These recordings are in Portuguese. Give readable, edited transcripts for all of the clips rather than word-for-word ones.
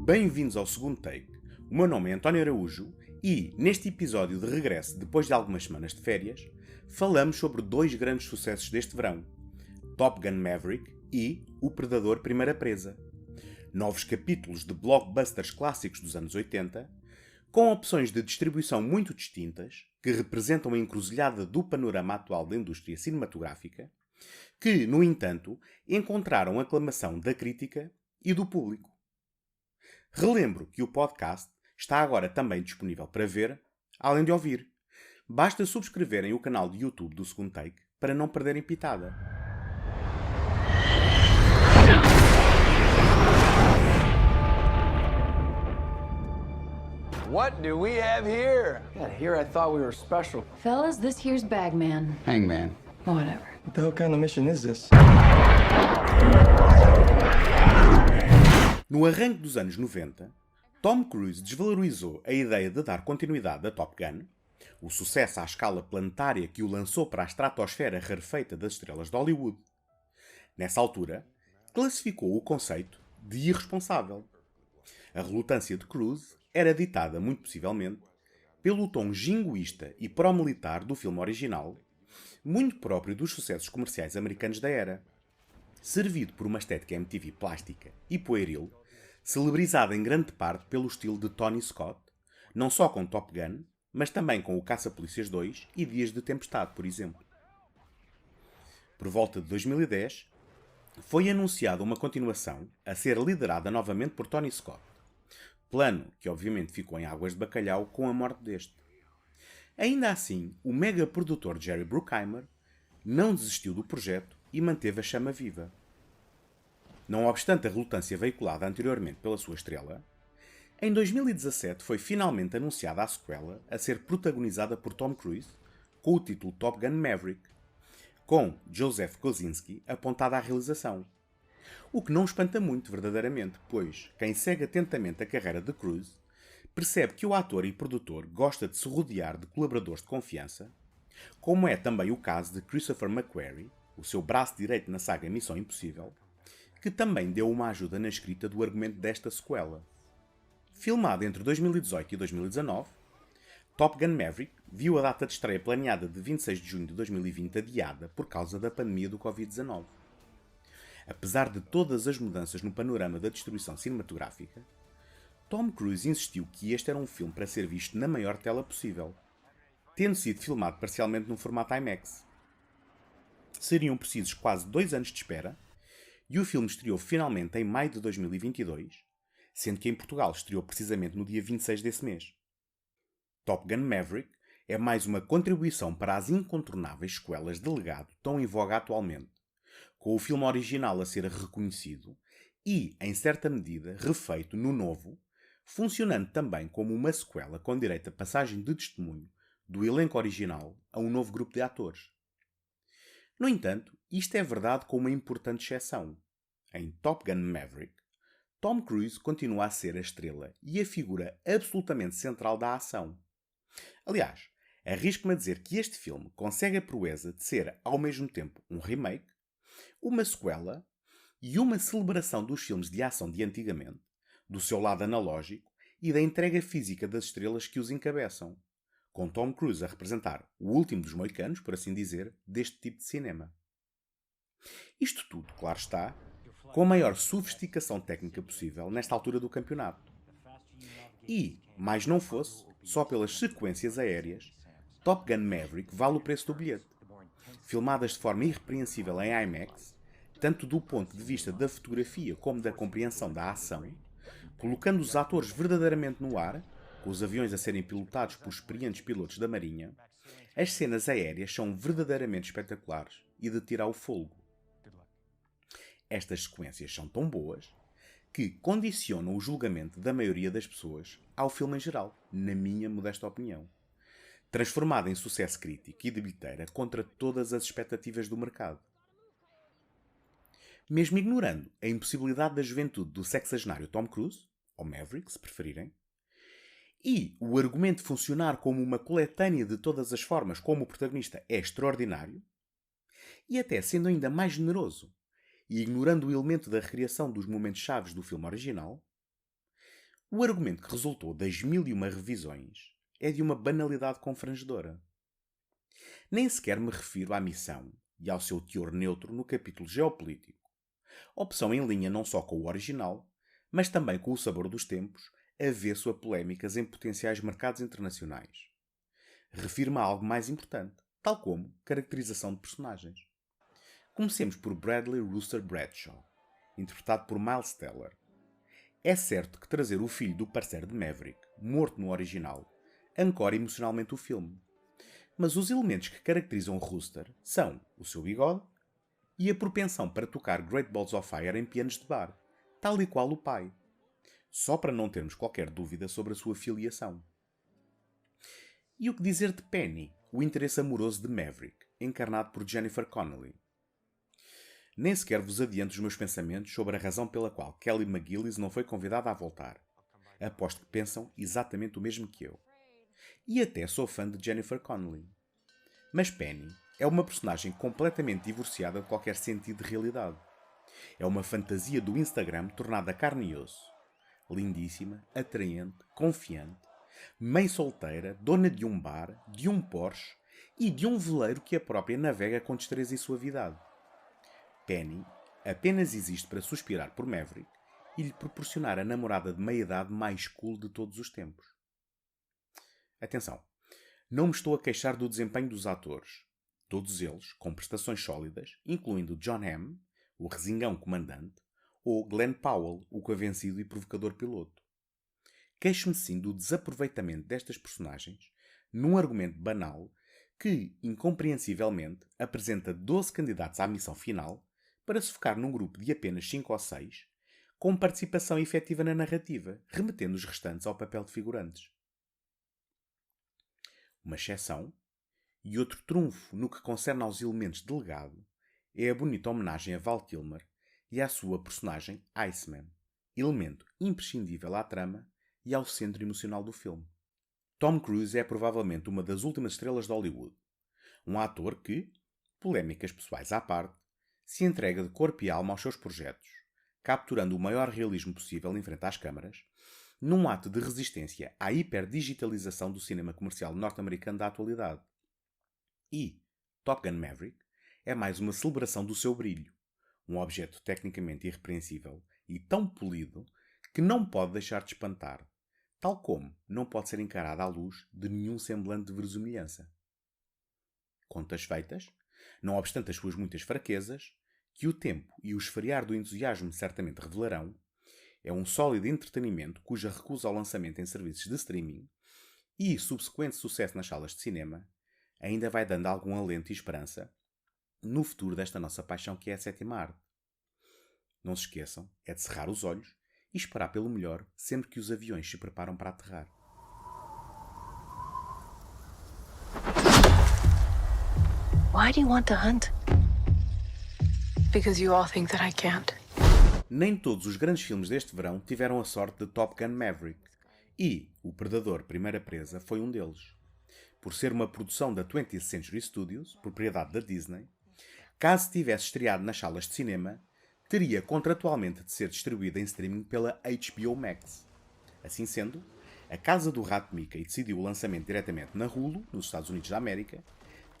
Bem-vindos ao segundo take. O meu nome é António Araújo e, neste episódio de regresso depois de algumas semanas de férias, falamos sobre dois grandes sucessos deste verão, Top Gun Maverick e O Predador Primeira Presa. Novos capítulos de blockbusters clássicos dos anos 80, com opções de distribuição muito distintas, que representam a encruzilhada do panorama atual da indústria cinematográfica, que, no entanto, encontraram aclamação da crítica e do público. Relembro que o podcast está agora também disponível para ver, além de ouvir. Basta subscreverem o canal de YouTube do Segundo Take para não perderem pitada. What do we have here? God, here I thought we were special. Fellas, this here's Bagman. Hangman. Whatever. What the hell kind of mission is this? No arranque dos anos 90, Tom Cruise desvalorizou a ideia de dar continuidade a Top Gun, o sucesso à escala planetária que o lançou para a estratosfera rarefeita das estrelas de Hollywood. Nessa altura, classificou o conceito de irresponsável. A relutância de Cruise era ditada, muito possivelmente, pelo tom jingoísta e pró-militar do filme original, muito próprio dos sucessos comerciais americanos da era, servido por uma estética MTV plástica e pueril, celebrizada em grande parte pelo estilo de Tony Scott, não só com Top Gun, mas também com o Caça-Polícias 2 e Dias de Tempestade, por exemplo. Por volta de 2010, foi anunciada uma continuação a ser liderada novamente por Tony Scott, plano que obviamente ficou em águas de bacalhau com a morte deste. Ainda assim, o mega produtor Jerry Bruckheimer não desistiu do projeto e manteve a chama viva. Não obstante a relutância veiculada anteriormente pela sua estrela, em 2017 foi finalmente anunciada a sequela a ser protagonizada por Tom Cruise, com o título Top Gun Maverick, com Joseph Kosinski apontado à realização. O que não espanta muito, verdadeiramente, pois quem segue atentamente a carreira de Cruise percebe que o ator e produtor gosta de se rodear de colaboradores de confiança, como é também o caso de Christopher McQuarrie, o seu braço direito na saga Missão Impossível, que também deu uma ajuda na escrita do argumento desta sequela. Filmado entre 2018 e 2019, Top Gun Maverick viu a data de estreia planeada de 26 de junho de 2020 adiada por causa da pandemia do Covid-19. Apesar de todas as mudanças no panorama da distribuição cinematográfica, Tom Cruise insistiu que este era um filme para ser visto na maior tela possível, tendo sido filmado parcialmente num formato IMAX. Seriam precisos quase 2 anos de espera, e o filme estreou finalmente em maio de 2022, sendo que em Portugal estreou precisamente no dia 26 desse mês. Top Gun Maverick é mais uma contribuição para as incontornáveis sequelas de legado tão em voga atualmente, com o filme original a ser reconhecido e, em certa medida, refeito no novo, funcionando também como uma sequela com direito a passagem de testemunho do elenco original a um novo grupo de atores. No entanto, isto é verdade com uma importante exceção. Em Top Gun Maverick, Tom Cruise continua a ser a estrela e a figura absolutamente central da ação. Aliás, arrisco-me a dizer que este filme consegue a proeza de ser, ao mesmo tempo, um remake, uma sequela e uma celebração dos filmes de ação de antigamente, do seu lado analógico e da entrega física das estrelas que os encabeçam, com Tom Cruise a representar o último dos moicanos, por assim dizer, deste tipo de cinema. Isto tudo, claro está, com a maior sofisticação técnica possível nesta altura do campeonato. E, mais não fosse, só pelas sequências aéreas, Top Gun Maverick vale o preço do bilhete. Filmadas de forma irrepreensível em IMAX, tanto do ponto de vista da fotografia como da compreensão da ação, colocando os atores verdadeiramente no ar, com os aviões a serem pilotados por experientes pilotos da Marinha, as cenas aéreas são verdadeiramente espetaculares e de tirar o fôlego. Estas sequências são tão boas que condicionam o julgamento da maioria das pessoas ao filme em geral, na minha modesta opinião, transformado em sucesso crítico e de bilheteira contra todas as expectativas do mercado. Mesmo ignorando a impossibilidade da juventude do sexagenário Tom Cruise, ou Maverick, se preferirem, e o argumento funcionar como uma coletânea de todas as formas como o protagonista é extraordinário, e até sendo ainda mais generoso, e ignorando o elemento da recriação dos momentos chaves do filme original, O argumento que resultou das 1001 revisões é de uma banalidade confrangedora. Nem sequer me refiro à missão e ao seu teor neutro no capítulo geopolítico. Opção em linha não só com o original, mas também com o sabor dos tempos, avesso a polémicas em potenciais mercados internacionais. Refiro-me a algo mais importante, tal como caracterização de personagens. Comecemos por Bradley Rooster Bradshaw, interpretado por Miles Teller. É certo que trazer o filho do parceiro de Maverick, morto no original, ancora emocionalmente o filme. Mas os elementos que caracterizam Rooster são o seu bigode e a propensão para tocar Great Balls of Fire em pianos de bar, tal e qual o pai. Só para não termos qualquer dúvida sobre a sua filiação. E o que dizer de Penny, o interesse amoroso de Maverick, encarnado por Jennifer Connelly? Nem sequer vos adianto os meus pensamentos sobre a razão pela qual Kelly McGillis não foi convidada a voltar. Aposto que pensam exatamente o mesmo que eu. E até sou fã de Jennifer Connelly. Mas Penny é uma personagem completamente divorciada de qualquer sentido de realidade. É uma fantasia do Instagram tornada carne e osso. Lindíssima, atraente, confiante, mãe solteira, dona de um bar, de um Porsche e de um veleiro que a própria navega com destreza e suavidade. Penny apenas existe para suspirar por Maverick e lhe proporcionar a namorada de meia-idade mais cool de todos os tempos. Atenção, não me estou a queixar do desempenho dos atores, todos eles com prestações sólidas, incluindo John Hamm, o resingão comandante, ou Glenn Powell, o convencido e provocador piloto. Queixo-me sim do desaproveitamento destas personagens num argumento banal que, incompreensivelmente, apresenta 12 candidatos à missão final para se focar num grupo de apenas 5 ou 6, com participação efetiva na narrativa, remetendo os restantes ao papel de figurantes. Uma exceção, e outro trunfo no que concerne aos elementos de legado, é a bonita homenagem a Val Kilmer e à sua personagem Iceman, elemento imprescindível à trama e ao centro emocional do filme. Tom Cruise é provavelmente uma das últimas estrelas de Hollywood. Um ator que, polémicas pessoais à parte, se entrega de corpo e alma aos seus projetos, capturando o maior realismo possível em frente às câmaras, num ato de resistência à hiperdigitalização do cinema comercial norte-americano da atualidade. E Top Gun Maverick é mais uma celebração do seu brilho, um objeto tecnicamente irrepreensível e tão polido que não pode deixar de espantar, tal como não pode ser encarado à luz de nenhum semblante de verosimilhança. Contas feitas, não obstante as suas muitas fraquezas, que o tempo e o esfriar do entusiasmo certamente revelarão, é um sólido entretenimento cuja recusa ao lançamento em serviços de streaming e subsequente sucesso nas salas de cinema ainda vai dando algum alento e esperança no futuro desta nossa paixão que é a sétima arte. Não se esqueçam, é de cerrar os olhos e esperar pelo melhor sempre que os aviões se preparam para aterrar. Why do you want to hunt? Because you all think that I can't. Nem todos os grandes filmes deste verão tiveram a sorte de Top Gun Maverick, e O Predador Primeira Presa foi um deles. Por ser uma produção da 20th Century Studios, propriedade da Disney, caso tivesse estreado nas salas de cinema, teria contratualmente de ser distribuída em streaming pela HBO Max. Assim sendo, a Casa do Rato Mickey decidiu o lançamento diretamente na Hulu, nos Estados Unidos da América,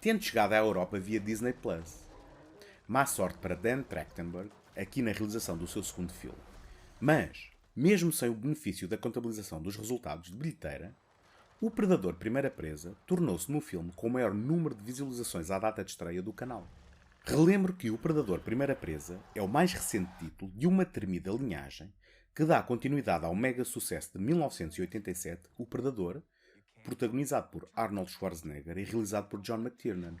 tendo chegado à Europa via Disney+. Má sorte para Dan Trachtenberg, aqui na realização do seu segundo filme. Mas, mesmo sem o benefício da contabilização dos resultados de bilheteira, O Predador Primeira Presa tornou-se no filme com o maior número de visualizações à data de estreia do canal. Relembro que O Predador Primeira Presa é o mais recente título de uma tremida linhagem que dá continuidade ao mega sucesso de 1987, O Predador, protagonizado por Arnold Schwarzenegger e realizado por John McTiernan.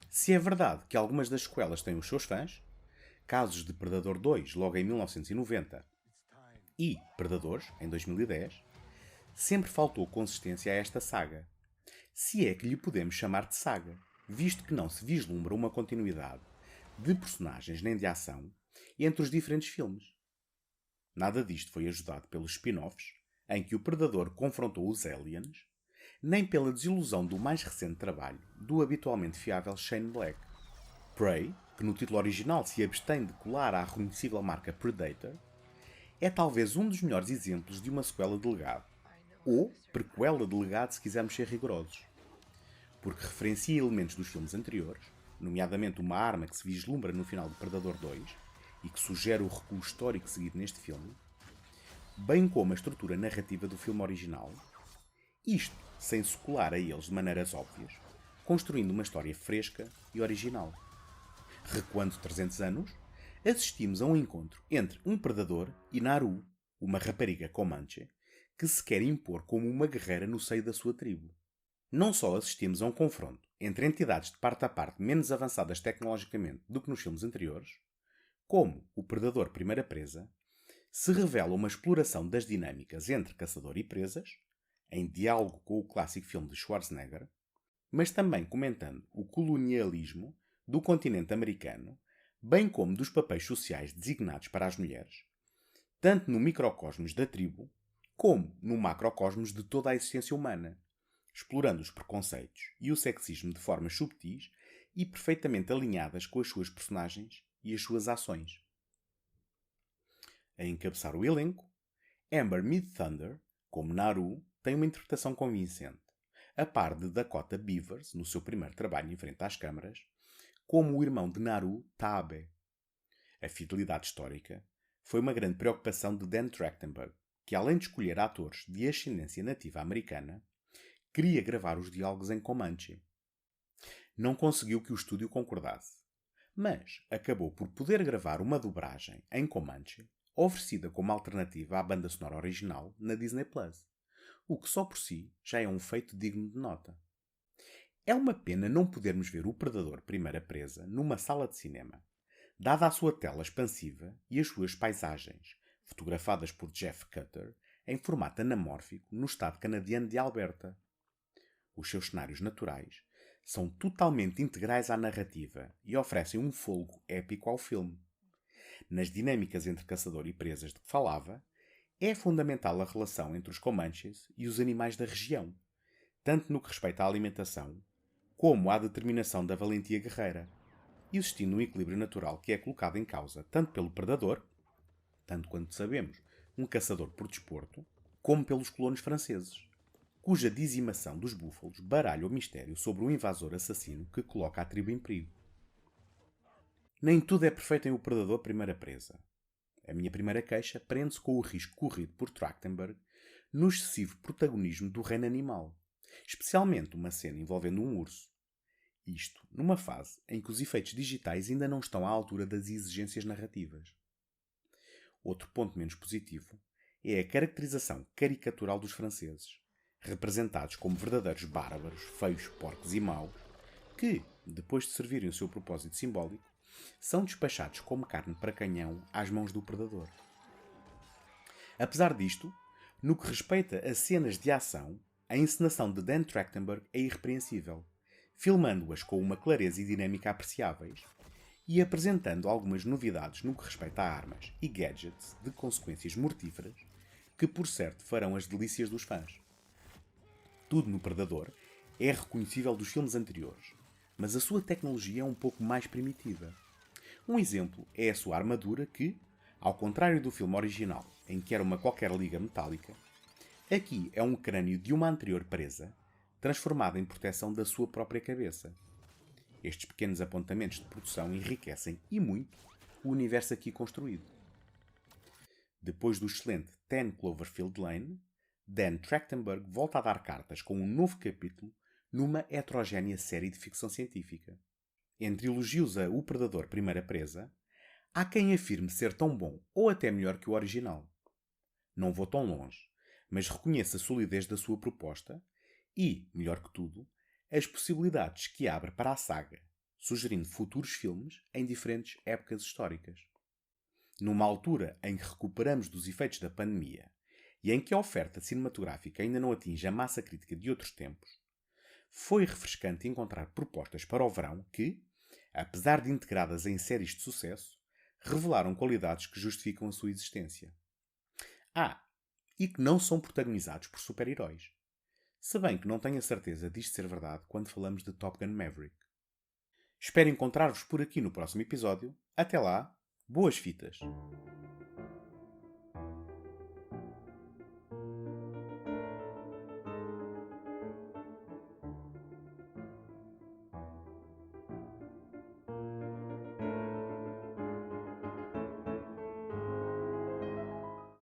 Se é verdade que algumas das sequelas têm os seus fãs, casos de Predador 2 logo em 1990 e Predadores em 2010, sempre faltou consistência a esta saga. Se é que lhe podemos chamar de saga, visto que não se vislumbra uma continuidade de personagens nem de ação entre os diferentes filmes. Nada disto foi ajudado pelos spin-offs, em que o Predador confrontou os aliens, nem pela desilusão do mais recente trabalho do habitualmente fiável Shane Black. Prey, que no título original se abstém de colar à reconhecível marca Predator, é talvez um dos melhores exemplos de uma sequela de Legado, ou prequela de Legado se quisermos ser rigorosos, porque referencia elementos dos filmes anteriores, nomeadamente uma arma que se vislumbra no final de Predador 2 e que sugere o recuo histórico seguido neste filme, bem como a estrutura narrativa do filme original, isto sem se colar a eles de maneiras óbvias, construindo uma história fresca e original. Recuando 300 anos, assistimos a um encontro entre um predador e Naru, uma rapariga Comanche, que se quer impor como uma guerreira no seio da sua tribo. Não só assistimos a um confronto entre entidades de parte a parte menos avançadas tecnologicamente do que nos filmes anteriores, como o predador primeira presa, se revela uma exploração das dinâmicas entre caçador e presas, em diálogo com o clássico filme de Schwarzenegger, mas também comentando o colonialismo do continente americano, bem como dos papéis sociais designados para as mulheres, tanto no microcosmos da tribo, como no macrocosmos de toda a existência humana, explorando os preconceitos e o sexismo de formas subtis e perfeitamente alinhadas com as suas personagens e as suas ações. A encabeçar o elenco, Amber Midthunder, como Naru, tem uma interpretação convincente, a par de Dakota Beavers, no seu primeiro trabalho em frente às câmaras, como o irmão de Naru, Taabe. A fidelidade histórica foi uma grande preocupação de Dan Trachtenberg, que além de escolher atores de ascendência nativa americana, queria gravar os diálogos em Comanche. Não conseguiu que o estúdio concordasse, mas acabou por poder gravar uma dobragem em Comanche, oferecida como alternativa à banda sonora original na Disney+, o que só por si já é um feito digno de nota. É uma pena não podermos ver o Predador Primeira Presa numa sala de cinema, dada a sua tela expansiva e as suas paisagens, fotografadas por Jeff Cutter, em formato anamórfico no estado canadiano de Alberta. Os seus cenários naturais são totalmente integrais à narrativa e oferecem um fôlego épico ao filme. Nas dinâmicas entre caçador e presas de que falava, é fundamental a relação entre os Comanches e os animais da região, tanto no que respeita à alimentação, como à determinação da valentia guerreira, existindo um equilíbrio natural que é colocado em causa tanto pelo predador, tanto quanto sabemos, um caçador por desporto, como pelos colonos franceses, cuja dizimação dos búfalos baralha o mistério sobre um invasor assassino que coloca a tribo em perigo. Nem tudo é perfeito em O Predador Primeira Presa. A minha primeira queixa prende-se com o risco corrido por Trachtenberg no excessivo protagonismo do reino animal, especialmente uma cena envolvendo um urso. Isto numa fase em que os efeitos digitais ainda não estão à altura das exigências narrativas. Outro ponto menos positivo é a caracterização caricatural dos franceses, representados como verdadeiros bárbaros, feios, porcos e maus, que, depois de servirem o seu propósito simbólico, são despachados como carne para canhão às mãos do predador. Apesar disto, no que respeita a cenas de ação, a encenação de Dan Trachtenberg é irrepreensível, filmando-as com uma clareza e dinâmica apreciáveis e apresentando algumas novidades no que respeita a armas e gadgets de consequências mortíferas que, por certo, farão as delícias dos fãs. Tudo no Predador é reconhecível dos filmes anteriores, mas a sua tecnologia é um pouco mais primitiva. Um exemplo é a sua armadura que, ao contrário do filme original, em que era uma qualquer liga metálica, aqui é um crânio de uma anterior presa, transformado em proteção da sua própria cabeça. Estes pequenos apontamentos de produção enriquecem, e muito, o universo aqui construído. Depois do excelente 10 Cloverfield Lane, Dan Trachtenberg volta a dar cartas com um novo capítulo numa heterogénea série de ficção científica. Entre elogios a O Predador Primeira Presa, há quem afirme ser tão bom ou até melhor que o original. Não vou tão longe, mas reconheço a solidez da sua proposta e, melhor que tudo, as possibilidades que abre para a saga, sugerindo futuros filmes em diferentes épocas históricas. Numa altura em que recuperamos dos efeitos da pandemia e em que a oferta cinematográfica ainda não atinge a massa crítica de outros tempos, foi refrescante encontrar propostas para o verão que, apesar de integradas em séries de sucesso, revelaram qualidades que justificam a sua existência. E que não são protagonizados por super-heróis. Se bem que não tenho a certeza disto ser verdade quando falamos de Top Gun Maverick. Espero encontrar-vos por aqui no próximo episódio. Até lá, boas fitas!